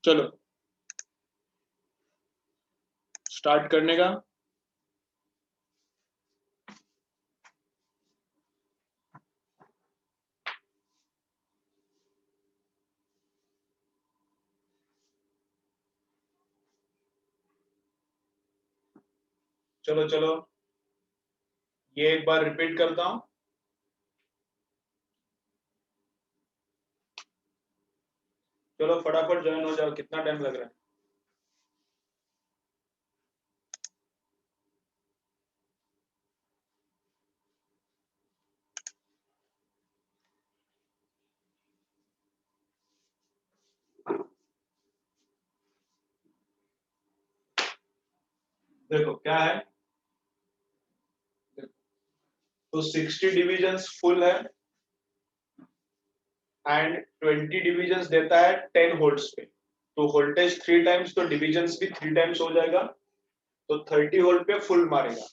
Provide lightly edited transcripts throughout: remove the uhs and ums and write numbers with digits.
चलो स्टार्ट करने का। चलो चलो ये एक बार रिपीट करता हूं। चलो फटाफट ज्वाइन हो जाओ, कितना टाइम लग रहा है। देखो क्या है, तो 60 डिविजन्स फुल है एंड 20 डिविजन्स देता है 10 वोल्ट्स पे। तो वोल्टेज 3 टाइम्स तो डिविजन्स भी 3 टाइम्स हो जाएगा, तो 30 वोल्ट पे फुल मारेगा।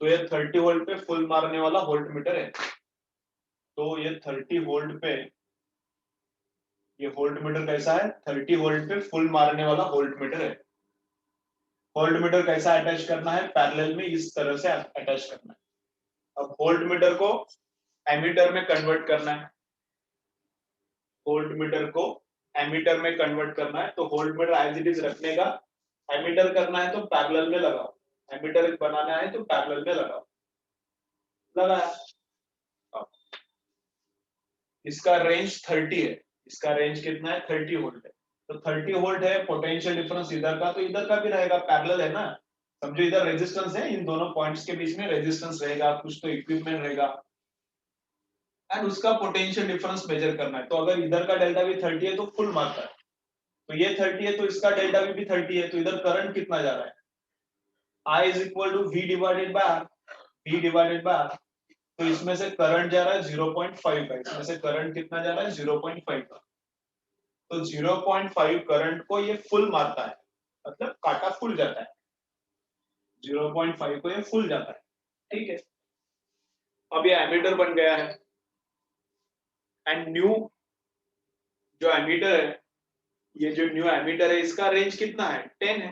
तो ये 30 वोल्ट पे फुल मारने वाला वोल्ट मीटर है। तो ये 30 वोल्ट पे, ये वोल्ट मीटर कैसा है, 30 वोल्ट पे फुल मारने वाला वोल्ट मीटर है। वोल्ट मीटर कैसा अटैच करना है, पैरेलल में इस तरह से अटैच करना है। अब वोल्ट मीटर को एमीटर में कन्वर्ट करना है, वोल्ट मीटर को एमीटर में कन्वर्ट करना है। तो volt meter as it is रखने का, एमीटर करना है तो पैरेलल में लगाओ, एमीटर बनाना है तो पैरेलल में लगाओ, लगाया। अब इसका रेंज 30 है, इसका रेंज कितना है, 30 वोल्ट है। तो 30 वोल्ट है, पोटेंशियल डिफरेंस इधर का तो इधर का भी रहेगा, पैरेलल है ना। समझो इधर रेजिस्टेंस है, इन दोनों पॉइंट्स के बीच में रेजिस्टेंस रहेगा, कुछ तो इक्विपमेंट रहेगा एंड उसका पोटेंशियल डिफरेंस मेजर करना है। तो अगर इधर का डेल्टा भी 30 है तो फुल मारता है, तो ये 30 है तो इसका डेल्टा भी 30 है। तो इधर करंट कितना जा रहा है, I is equal to V divided by R, V divided by R. तो इसमें से करंट जा रहा है 0.5 का, इसमें से करंट कितना जा रहा है 0.5 का। तो 0.5 करंट को ये फुल मारता है, मतलब काटा फुल जाता है, 0.5 को ये फुल जाता है। ठीक है, अब ये एमीटर बन गया है एंड न्यू जो एमीटर है, ये जो न्यू एमीटर है इसका रेंज कितना है, 10 है।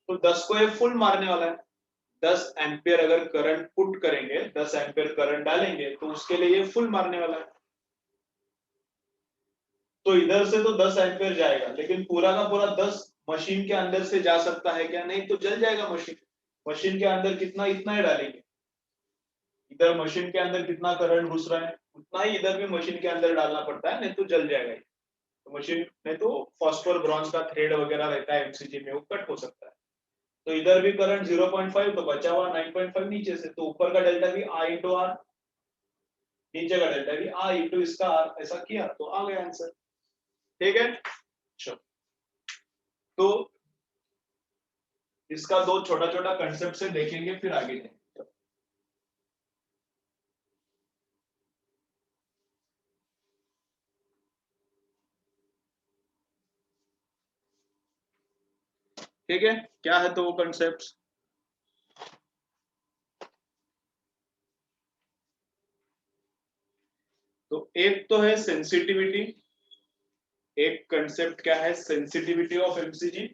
तो 10 को ये फुल मारने वाला है। 10 एम्पियर अगर करंट पुट करेंगे, 10 एम्पियर करंट डालेंगे तो उसके लिए ये फुल मारने वाला है। तो इधर से तो 10 एम्पियर जाएगा, लेकिन पूरा का पूरा 10 मशीन के अंदर से जा सकता है क्या, नहीं, तो जल जाएगा मशीन। मशीन के अंदर कितना, इतना ही डालेंगे। इधर मशीन के अंदर कितना करंट घुस रहा है उतना ही इधर भी मशीन के अंदर डालना पड़ता है, नहीं तो जल जाएगा। तो मशीन में तो फॉस्फोर ब्रॉन्ज का थ्रेड वगैरह रहता है एमसीजी में, वो कट हो सकता है। तो इधर भी करंट 0.5, तो बचा हुआ 9.5 नीचे से, तो ऊपर का डेल्टा भी I इंटू आर, नीचे का डेल्टा भी I इंटू इसका आर, ऐसा किया तो आ गया आंसर। ठीक है, चलो तो इसका दो छोटा छोटा कंसेप्ट से देखेंगे, फिर आगे जाएंगे। ठीक है, क्या है तो वो कंसेप्ट। तो एक तो है सेंसिटिविटी, एक कंसेप्ट क्या है, सेंसिटिविटी ऑफ एमसीजी।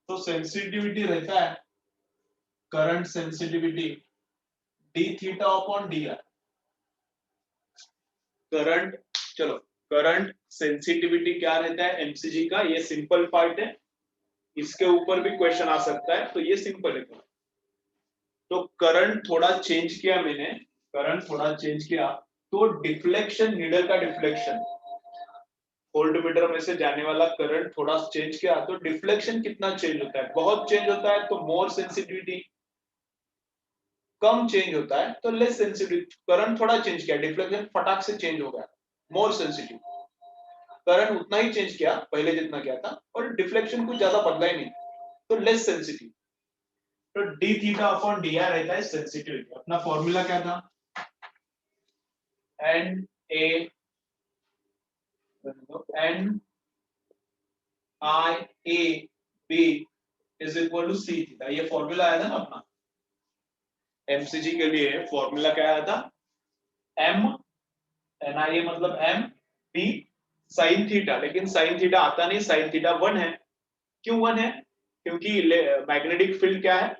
तो सेंसिटिविटी रहता है current sensitivity D theta upon D are. Current, चलो करंट सेंसिटिविटी क्या रहता है एमसीजी का, ये सिंपल पार्ट है, इसके ऊपर भी क्वेश्चन आ सकता है, तो ये सिंपल है। तो करंट थोड़ा चेंज किया मैंने, करंट थोड़ा चेंज किया तो डिफ्लेक्शन, नीडल का डिफ्लेक्शन, वोल्ट मीटर में से जाने वाला करंट थोड़ा चेंज किया तो डिफ्लेक्शन कितना चेंज होता है, बहुत चेंज होता है तो मोर सेंसिटिविटी, कम चेंज होता है तो लेस सेंसिटिव। करंट थोड़ा चेंज किया, डिफ्लेक्शन फटाक से चेंज हो गया, मोर सेंसिटिव। करंट उतना ही चेंज किया पहले जितना किया था, और डिफ्लेक्शन कुछ ज्यादा बदला ही नहीं, तो लेस सेंसिटिव। तो D theta upon D R रहता है सेंसिटिविटी। अपना फॉर्मूला क्या था, N A N I A B is equal to C theta, ये फॉर्मूला आया था ना अपना एमसीजी के लिए। फॉर्मूला क्या आया था, एम NIA मतलब M P साइन थीटा, लेकिन साइन थीटा आता नहीं, साइन थीटा 1 है। क्यों 1 है? क्योंकि मैग्नेटिक फील्ड क्या है,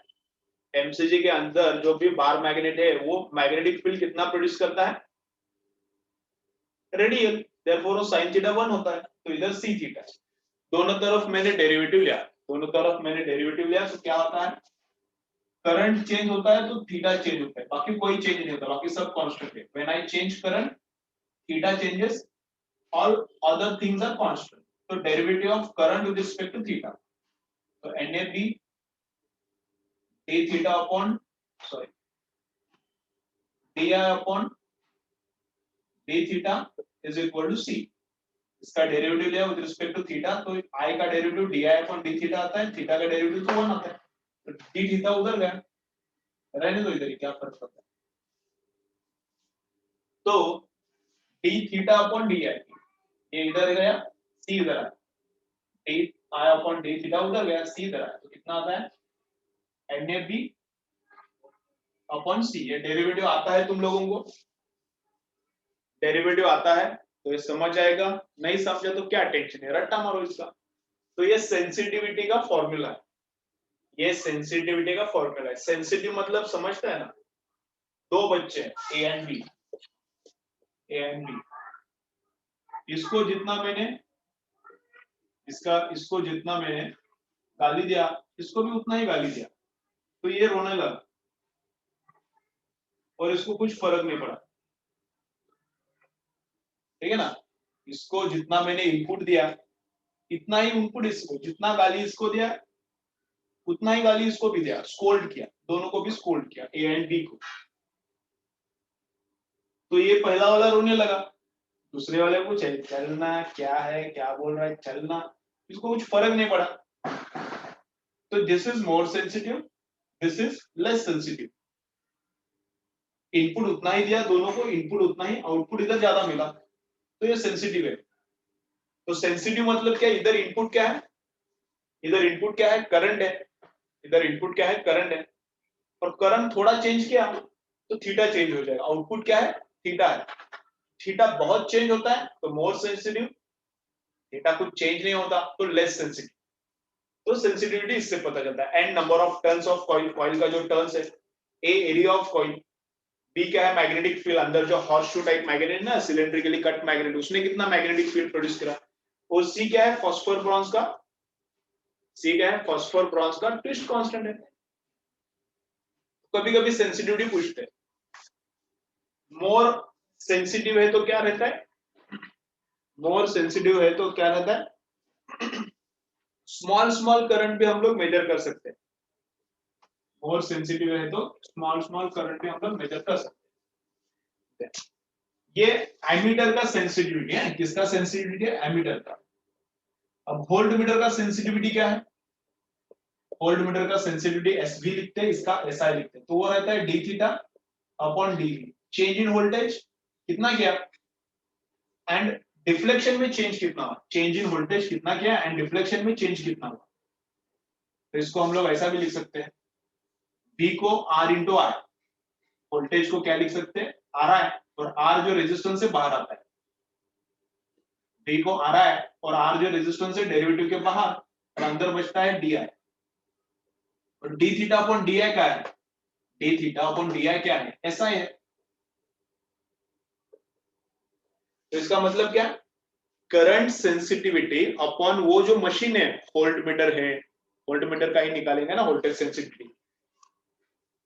एमसीजी के अंदर जो भी बार मैग्नेट है वो मैग्नेटिक फील्ड कितना प्रोड्यूस करता है, रेडियल, देयरफॉर वो sin थीटा 1 होता है। तो इधर c थीटा है। दोनों तरफ मैंने डेरिवेटिव लिया, दोनों तरफ मैंने डेरिवेटिव लिया, तो क्या होता है, करंट चेंज होता है तो थीटा चेंज होता है, बाकी कोई चेंज नहीं होता, बाकी सब कांस्टेंट है। When I change current, theta changes, all other things are constant. तो derivative of current with respect to theta, तो NAB d theta upon sorry di upon d theta is equal to c। इसका derivative लिया with respect to theta, तो i का derivative di upon d theta आता है, theta का derivative तो 1 आता है, तो d थीटा उधर गया, रहने दो इधर ही, क्या फर्क पड़ता है। तो d थीटा अपॉन di, ये इधर गया, c इधर आया, d i upon d theta उधर गया, c इधर आया, तो कितना आता है, NAB अपॉन c। ये डेरिवेटिव आता है तुम लोगों को, डेरिवेटिव आता है तो ये समझ आएगा, नहीं समझा तो क्या टेंशन है, रट्टा मारो इसका। तो ये सेंसिटिविटी का फॉर्मूला है, ये सेंसिटिविटी का फॉर्मूला है। सेंसिटिव मतलब समझता है ना, दो बच्चे हैं ए एंड बी, इसको जितना मैंने इसको जितना मैंने गाली दिया, इसको भी उतना ही गाली दिया, तो ये रोने लगा और इसको कुछ फर्क नहीं पड़ा, ठीक है ना। इसको जितना मैंने इनपुट दिया इतना ही इनपुट इसको, जितना गाली इसको दिया उतना ही गाली इसको भी दिया, स्कोल्ड किया, दोनों को भी स्कोल्ड किया, ए एंड बी को। तो ये पहला वाला रोने लगा, दूसरे वाले को चलना क्या है, क्या बोल रहा है चलना, इसको कुछ फर्क नहीं पड़ा। तो this is more sensitive, this is less sensitive. Input उतना ही दिया दोनों को, इनपुट उतना ही, आउटपुट इधर ज्यादा मिला, तो ये सेंसिटिव है। तो सेंसिटिव मतलब क्या, इधर इनपुट क्या है, इधर इनपुट क्या है, करंट है, इधर इनपुट क्या है, करंट है, और करंट थोड़ा चेंज किया तो थीटा चेंज हो जाएगा, आउटपुट क्या है, थीटा है। थीटा बहुत चेंज होता है तो मोर सेंसिटिव, थीटा कुछ चेंज नहीं होता तो लेस सेंसिटिव। तो सेंसिटिविटी इससे पता चलता है। And number of turns of coil, coil का जो टर्न्स है, ए एरिया ऑफ कॉइल, बी क्या है, मैग्नेटिक फील्ड, अंदर जो हॉर्स शू टाइप मैग्नेट ना, सिलेंड्रिकली कट मैग्नेट, उसने कितना मैग्नेटिक फील्ड प्रोड्यूस करा। और सी क्या है, फॉस्फोर ब्रॉन्ज का, सी क्या है, फॉस्फोर ब्रॉन्ज का ट्विस्ट कांस्टेंट है। कभी कभी सेंसिटिविटी पूछते हैं, मोर सेंसिटिव है तो क्या रहता है, मोर सेंसिटिव है तो क्या रहता है, स्मॉल स्मॉल करंट भी हम लोग मेजर कर सकते हैं। मोर सेंसिटिव है तो स्मॉल स्मॉल करंट भी हम लोग मेजर कर सकते हैं। ये एमीटर का सेंसिटिविटी है, किसका सेंसिटिविटी है, एमीटर का। अब वोल्ट मीटर का सेंसिटिविटी क्या है, वोल्ट मीटर का सेंसिटिविटी एसवी लिखते हैं, इसका एसआई लिखते हैं, तो वो रहता है D theta upon D, change in voltage कितना किया, एंड डिफ्लेक्शन में चेंज कितना हुआ, चेंज इन वोल्टेज कितना किया एंड डिफ्लेक्शन में चेंज कितना हुआ। तो इसको हम लोग ऐसा भी लिख सकते हैं, V को R इंटू आर, वोल्टेज को क्या लिख सकते हैं, आर आई, और आर जो रेजिस्टेंस से बाहर आता है, V को आर आई और आर जो रेजिस्टेंस से डेरिवेटिव के बाहर, और अंदर बचता है डी आई, और D theta upon D I क्या है, D theta upon D I क्या है, ऐसा है। तो इसका मतलब क्या, करंट सेंसिटिविटी अपॉन वो जो मशीन है, वोल्ट मीटर है, वोल्ट मीटर का ही निकालेंगे ना वोल्टेज सेंसिटिविटी,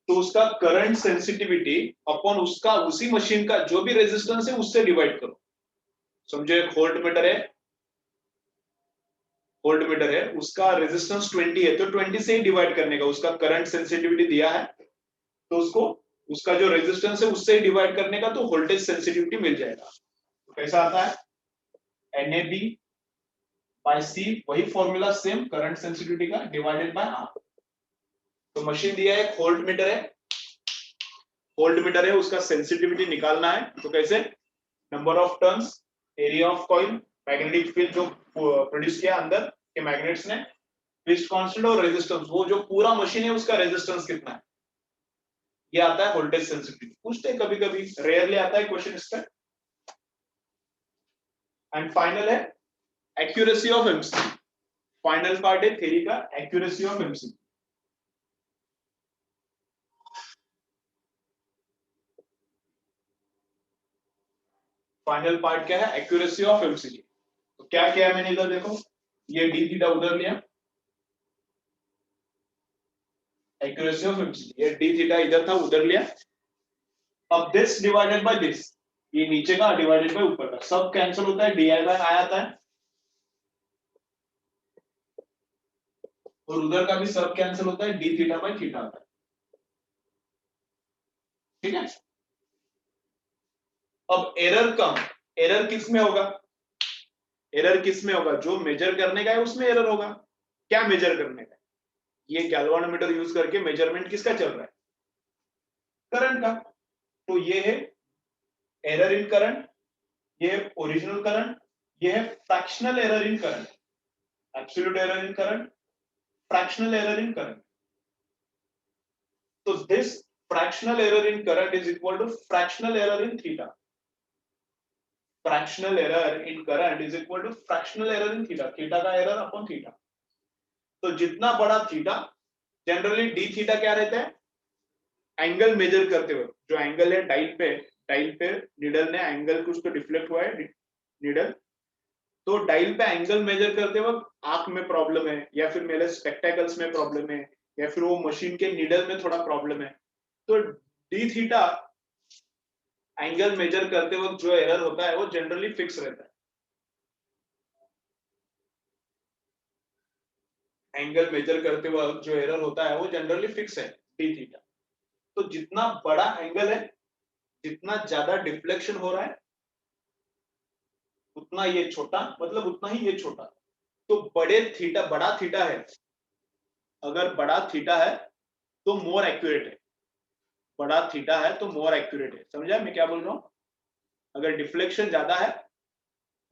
तो उसका करंट सेंसिटिविटी अपॉन उसका उसी मशीन का जो भी रेजिस्टेंस है उससे डिवाइड करो। समझो एक वोल्ट मीटर है, वोल्ट मीटर है, उसका रेजिस्टेंस 20 है, तो 20 से ही डिवाइड करने का, उसका करंट सेंसिटिविटी दिया है तो उसको उसका जो रेजिस्टेंस है उससे ही डिवाइड करने का, तो वोल्टेज सेंसिटिविटी मिल जाएगा। तो कैसा आता है, NAB बाय C, वही फॉर्मूला सेम, करंट सेंसिटिविटी का डिवाइडेड बाय R। तो मशीन दिया है, वोल्ट मीटर है, वोल्ट मीटर है, उसका सेंसिटिविटी निकालना है, तो कैसे, number of turns, area of coil, magnetic field जो प्रोड्यूस किया अंदर के मैग्नेट्स ने, ट्विस्ट कांस्टेंट और रेजिस्टेंस, वो जो पूरा मशीन है उसका रेजिस्टेंस कितना है, ये आता है वोल्टेज सेंसिटिविटी। पूछते हैं कभी कभी, रेयरली आता है क्वेश्चन इस पर, एंड फाइनल है accuracy of MCQ. Final part है थ्योरी का accuracy of MCQ. Final part क्या है? Accuracy of MCQ. तो क्या किया मैंने इधर देखो, ये डी थीटा उधर लिया, एक्यूरेसी ऑफ एमसीक्यू, ये डी थीटा इधर था उधर लिया। अब दिस डिवाइडेड बाय दिस, ये नीचे का डिवाइडेड बाय ऊपर का, सब कैंसिल होता है, डी आई बाय आ जाता है, और उधर का भी सब कैंसिल होता है, डी थीटा बाय थीटा आता है। ठीक है। अब एरर कम, एरर किस में होगा? एरर किस में होगा? जो मेजर करने का है उसमें एरर होगा। क्या मेजर करने का है? ये गैल्वानोमीटर यूज करके मेजरमेंट किसका चल रहा है? करंट का। तो ये है एरर इन करंट, ये है ओरिजिनल करंट, ये है fractional error in current, absolute error in current, fractional error in current. तो this fractional error in current is equal to fractional error in theta. Fractional error in current is equal to fractional error in theta. Theta का error upon theta. तो जितना बड़ा theta, generally D theta क्या रहता है? Angle measure करते हुए, जो एंगल है डायल पे नीडल ने एंगल कुछ तो डिफ्लेक्ट हुआ है नीडल, तो डायल पे एंगल मेजर करते वक्त आंख में प्रॉब्लम है, या फिर मेरे स्पेक्टेकल्स में प्रॉब्लम है, या फिर वो मशीन के नीडल में थोड़ा प्रॉब्लम है, तो डी थीटा एंगल मेजर करते वक्त जो एरर होता है वो जनरली फिक्स रहता है। एंगल मेजर करते वक्त जो एरर होता है वो जनरली फिक्स है, डी थीटा। तो जितना बड़ा एंगल है, जितना ज्यादा डिफ्लेक्शन हो रहा है, उतना ये छोटा, मतलब उतना ही ये छोटा। तो बड़ा थीटा है, अगर बड़ा थीटा है तो मोर एक्यूरेट है, बड़ा थीटा है तो मोर एक्यूरेट है। समझा मैं क्या बोल रहा हूं? अगर डिफ्लेक्शन ज्यादा है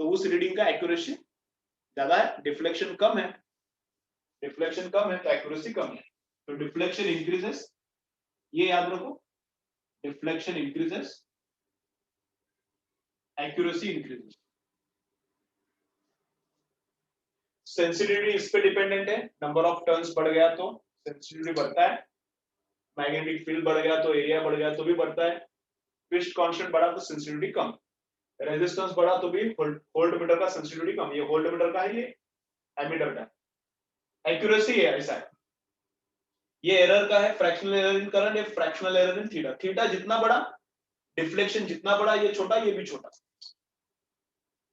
तो उस रीडिंग का एक्यूरेसी ज्यादा है, डिफ्लेक्शन कम है, डिफ्लेक्शन कम है तो एक्यूरेसी कम है। तो डिफ्लेक्शन इंक्रीजेस, ये याद रखो, deflection increases, accuracy increases. Sensitivity इस पे डिपेंडेंट है, नंबर ऑफ टर्न्स बढ़ गया तो सेंसिटिविटी बढ़ता है, मैग्नेटिक फील्ड बढ़ गया तो एरिया बढ़ गया तो भी बढ़ता है, ट्विस्ट कांस्टेंट बढ़ा तो सेंसिटिविटी कम, रेजिस्टेंस बढ़ा तो भी वोल्ट मीटर का सेंसिटिविटी कम। ये वोल्ट मीटर का है, ये एमीटर का है। एक्यूरेसी है ऐसा है, ये एरर का है, फ्रैक्शनल एरर इन करंट, ये fractional error in theta. Theta जितना बड़ा, डिफ्लेक्शन जितना बड़ा, ये छोटा, ये भी छोटा।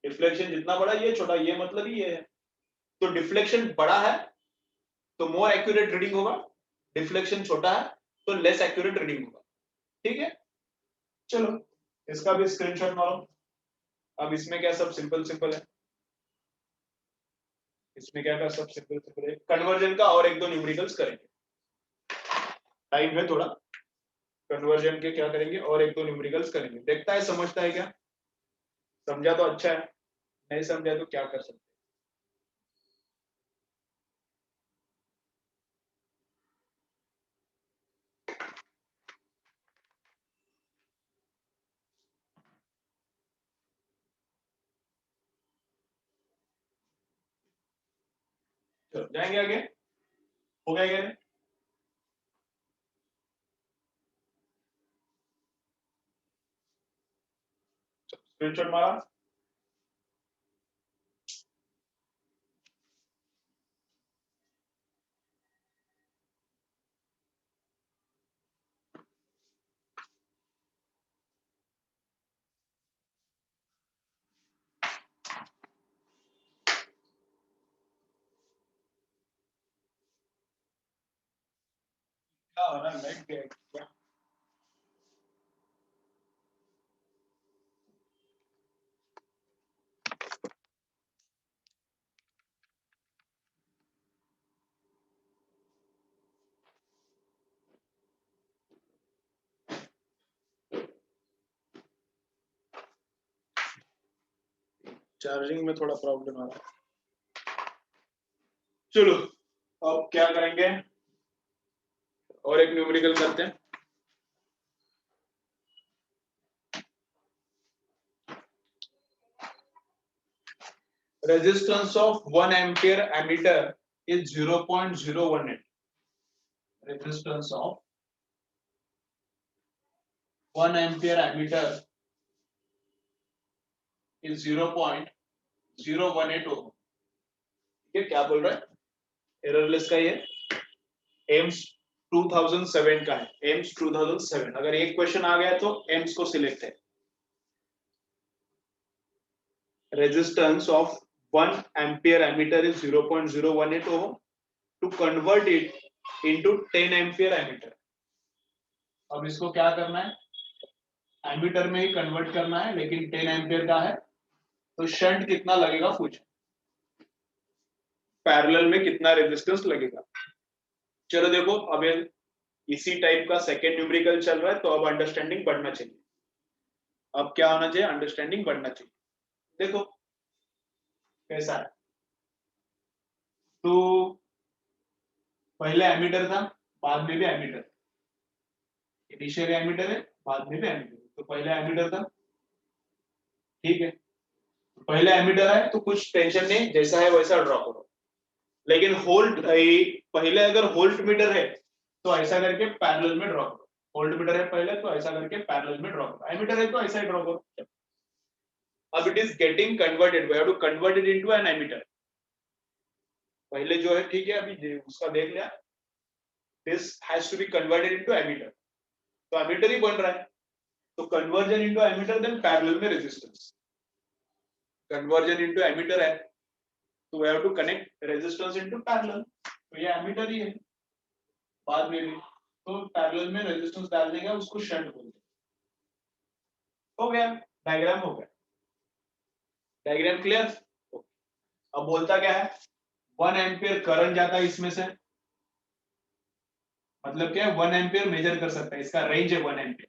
डिफ्लेक्शन जितना बड़ा ये छोटा, ये मतलब ही ये है। तो डिफ्लेक्शन बड़ा है तो मोर एक्यूरेट रीडिंग होगा, डिफ्लेक्शन छोटा है तो लेस एक्यूरेट रीडिंग होगा। ठीक है, चलो इसका भी स्क्रीनशॉट मारो। अब इसमें क्या सब सिंपल सिंपल है, इसमें क्या सब सिंपल सिंपल है। कन्वर्जन का और एक दो न्यूमेरिकल्स करेंगे, टाइम है थोड़ा। कन्वर्जन के क्या करेंगे, और एक दो न्यूमेरिकल्स करेंगे। देखता है समझता है क्या? समझा तो अच्छा है, नहीं समझा तो क्या कर सकते। चलो जाएंगे आगे, हो गया क्या? स्क्रीनशॉट मारा। क्या हो रहा है, लाइट गया क्या? चार्जिंग में थोड़ा प्रॉब्लम आ रहा है। चलो अब क्या करेंगे, और एक न्यूमेरिकल करते हैं। resistance of 1 ampere ammeter is 0.018. Resistance of 1 ampere ammeter is 0.018 ओम। ये क्या बोल रहा है? एररलेस का ये एम्स 2007 का है, एम्स 2007। अगर एक क्वेश्चन आ गया तो एम्स को सिलेक्ट है। Resistance of 1 ampere ammeter is 0.018 ohm. To convert it into 10 ampere ammeter, अब इसको क्या करना है? एमीटर में ही कन्वर्ट करना है, लेकिन 10 एम्पियर का है तो शंट कितना लगेगा पूछ, पैरेलल में कितना रेजिस्टेंस लगेगा। चलो देखो, अब इसी टाइप का सेकेंड न्यूमेरिकल चल रहा है तो अब अंडरस्टैंडिंग बढ़ना चाहिए। अब क्या होना चाहिए? अंडरस्टैंडिंग बढ़ना चाहिए। देखो कैसा है, तो पहले एमीटर था, बाद में भी एमीटर, इनिशियल एमीटर है, बाद में भी एमीटर। तो पहले एमीटर था, ठीक है, पहले एमीटर है तो कुछ टेंशन नहीं, जैसा है वैसा ड्रॉ करो। लेकिन होल्ट, पहले अगर होल्ट मीटर है तो ऐसा करके पैरेलल में ड्रॉ करो। होल्ट मीटर है पहले तो ऐसा करके पैरेलल में ड्रॉ करो, एमीटर है तो ऐसा ही ड्रॉ करो। अब it is getting converted, we have to convert it into an ammeter. पहले जो है ठीक है, अभी उसका देख लिया, this has to be converted into ammeter, तो एमीटर ही बन रहा है। तो conversion into ammeter, then parallel में रेजिस्टेंस। कन्वर्जन इनटू एमीटर है तो we have to connect resistance into parallel, तो ये एमीटर ही है। बाद में भी तो पैरेलल में रेजिस्टेंस डाल देगा, उसको शंट बोलते हैं। हो गया, डायग्राम हो गया। Diagram clear? अब बोलता क्या है? 1 एम्पियर करंट जाता है इसमें से, मतलब क्या है, 1 एम्पियर मेजर कर सकता है, इसका रेंज है 1 एम्पियर।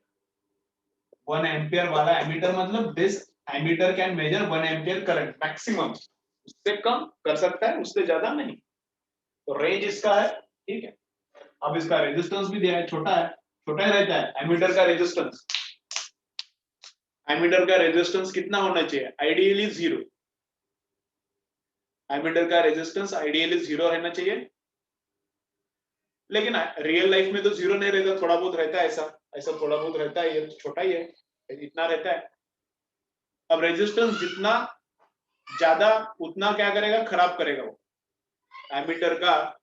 1 एम्पियर वाला एमीटर, मतलब this ammeter can measure 1 ampere current maximum, उससे कम कर सकता है, उससे ज्यादा नहीं। तो रेंज इसका है, ठीक है। अब इसका रेजिस्टेंस भी दिया है, छोटा है, छोटा ही रहता है एमीटर का रेजिस्टेंस। एमीटर का रेजिस्टेंस कितना होना चाहिए? आइडियली 0। एमीटर का रेजिस्टेंस आइडियली 0 रहना चाहिए, लेकिन रियल लाइफ में तो 0 नहीं रहता, थोड़ा बहुत रहता है, ऐसा ऐसा थोड़ा बहुत रहता है, ये छोटा ही है, इतना रहता है। अब रेजिस्टेंस जितना ज्यादा उतना क्या करेगा? खराब करेगा वो एमीटर का।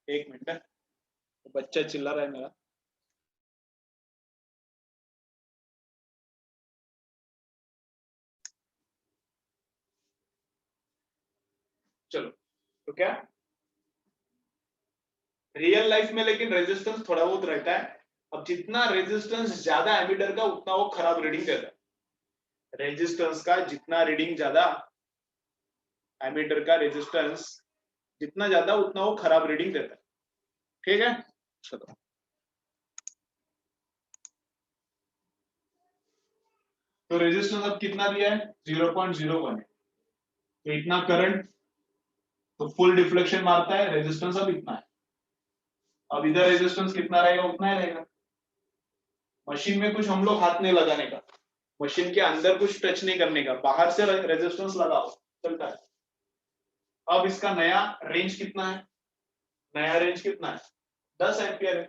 एक मिनट, बच्चा चिल्ला रहा है मेरा। चलो, तो क्या रियल लाइफ में लेकिन रेजिस्टेंस थोड़ा बहुत रहता है। अब जितना रेजिस्टेंस ज्यादा एमीटर का, उतना वो खराब रीडिंग देता है। रेजिस्टेंस का जितना रीडिंग ज्यादा, एमीटर का रेजिस्टेंस जितना ज्यादा, उतना वो खराब रीडिंग देता है, ठीक है। चलो, तो रेजिस्टेंस अब कितना दिया है? 0.01 है, तो इतना करंट तो फुल डिफ्लेक्शन मारता है, रेजिस्टेंस अब इतना है। अब इधर रेजिस्टेंस कितना रहेगा? उतना ही रहेगा। मशीन में कुछ हम लोग हाथ नहीं लगाने का, मशीन के अंदर कुछ टच नहीं करने का, बाहर से रेजिस्टेंस लगाओ, चलता है। अब इसका नया रेंज कितना है? नया रेंज कितना है? 10 एम्पियर है।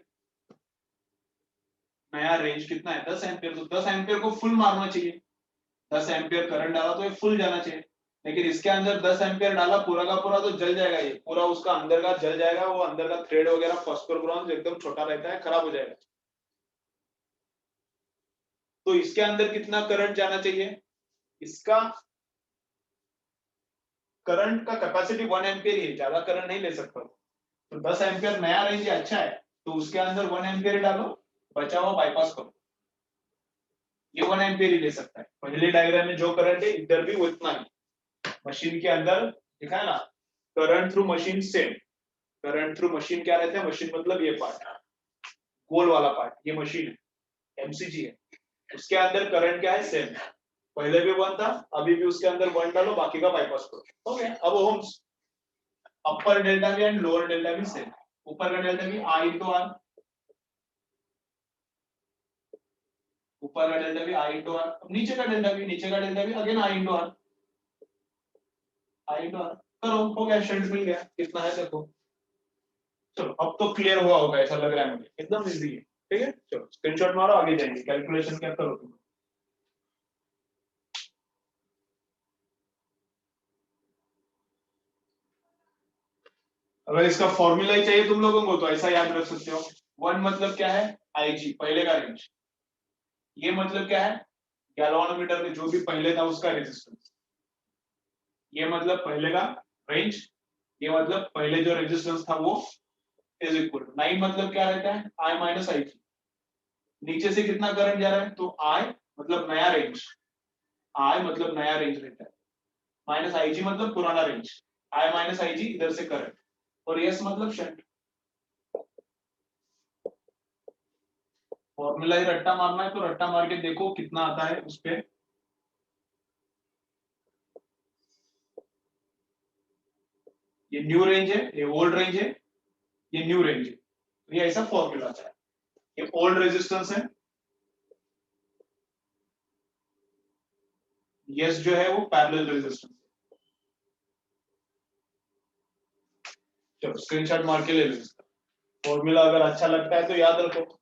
नया रेंज कितना है? 10 एम्पियर। तो 10 एम्पियर को फुल मारना चाहिए, 10 एम्पियर करंट डाला तो ये फुल जाना चाहिए। लेकिन इसके अंदर 10 एम्पियर डाला पूरा का पूरा, तो जल जाएगा, ये पूरा उसका अंदर का जल जाएगा, वो अंदर का थ्रेड वगैरह फॉस्फोर ब्रॉन्ज एकदम छोटा रहता है, खराब हो जाएगा। तो इसके अंदर कितना करंट जाना चाहिए? इसका करंट का कैपेसिटी 1 एम्पियर ही है, ज्यादा करंट नहीं ले सकता। तो 10 एम्पियर नया रेंज अच्छा है, तो उसके अंदर 1 एम्पियर डालो, बचा हुआ बाईपास करो, ये 1 एम्पियर ही ले सकता है। पहले डायग्राम में जो करंट है इधर भी वो इतना ही। मशीन के अंदर दिखा है ना, current through machine same. Current through machine क्या रहता है? मशीन मतलब ये पार्ट, गोल वाला पार्ट, ये मशीन है, एमसीजी है, उसके अंदर करंट क्या है? सेम। पहले भी 1 था, अभी भी उसके अंदर 1 डालो, बाकी का बाईपास करो, हो गया। अब ओम्स, अपर डेल्टा भी एंड लोअर डेल्टा भी सेम। ऊपर का डेल्टा भी आई इंटू आर, ऊपर का delta V I into R, नीचे का delta V again I into R, करो, हो गया, शंट मिल गया, कितना है देखो। चलो अब तो क्लियर हुआ होगा ऐसा लग रहा है मुझे, एकदम इजी है। ठीक है, चलो स्क्रीनशॉट मारो, आगे जाएंगे, कैलकुलेशन क्या करो तुम। अगर इसका फॉर्मूला ही चाहिए तुम लोगों को तो ऐसा याद रख सकते हो। वन मतलब क्या है, आईजी पहले का रेंज, ये मतलब क्या है, गैल्वानोमीटर में जो भी पहले था उसका रेजिस्टेंस, ये मतलब पहले का रेंज, ये मतलब पहले जो रेजिस्टेंस था वो इज इक्वल टू 9 मतलब क्या रहता है, आई माइनस आई जी, नीचे से कितना करंट जा रहा है तो आई मतलब नया रेंज, आई मतलब नया रेंज रहता है, माइनस आई जी मतलब पुराना रेंज, आई माइनस आई जी इधर से करंट, और यस मतलब शंट। फॉर्मूला ही रट्टा मारना है तो रट्टा मार के देखो कितना आता है उस पे। ये न्यू रेंज है, ये ओल्ड रेंज है, ये न्यू रेंज है, तो ये ऐसा फॉर्मूला आता है। ये ओल्ड रेजिस्टेंस है, यस जो है वो पैरेलल रेजिस्टेंस है। चलो स्क्रीनशॉट मार के ले लो इसका फॉर्मूला, अगर अच्छा लगता है तो याद रखो,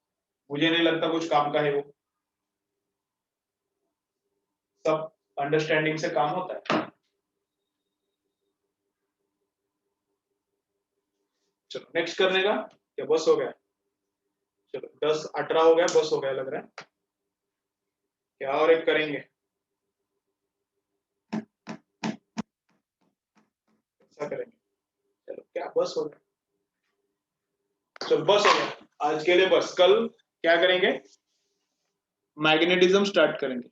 मुझे नहीं लगता कुछ काम का है वो, सब अंडरस्टैंडिंग से काम होता है। चलो नेक्स्ट करने का क्या, बस हो गया, चलो 10-18 हो गया, बस हो गया लग रहा है, क्या और एक करेंगे, ऐसा करेंगे, चलो क्या बस हो गया, चलो बस हो गया आज के लिए, बस कल क्या करेंगे, मैग्नेटिज्म स्टार्ट करेंगे।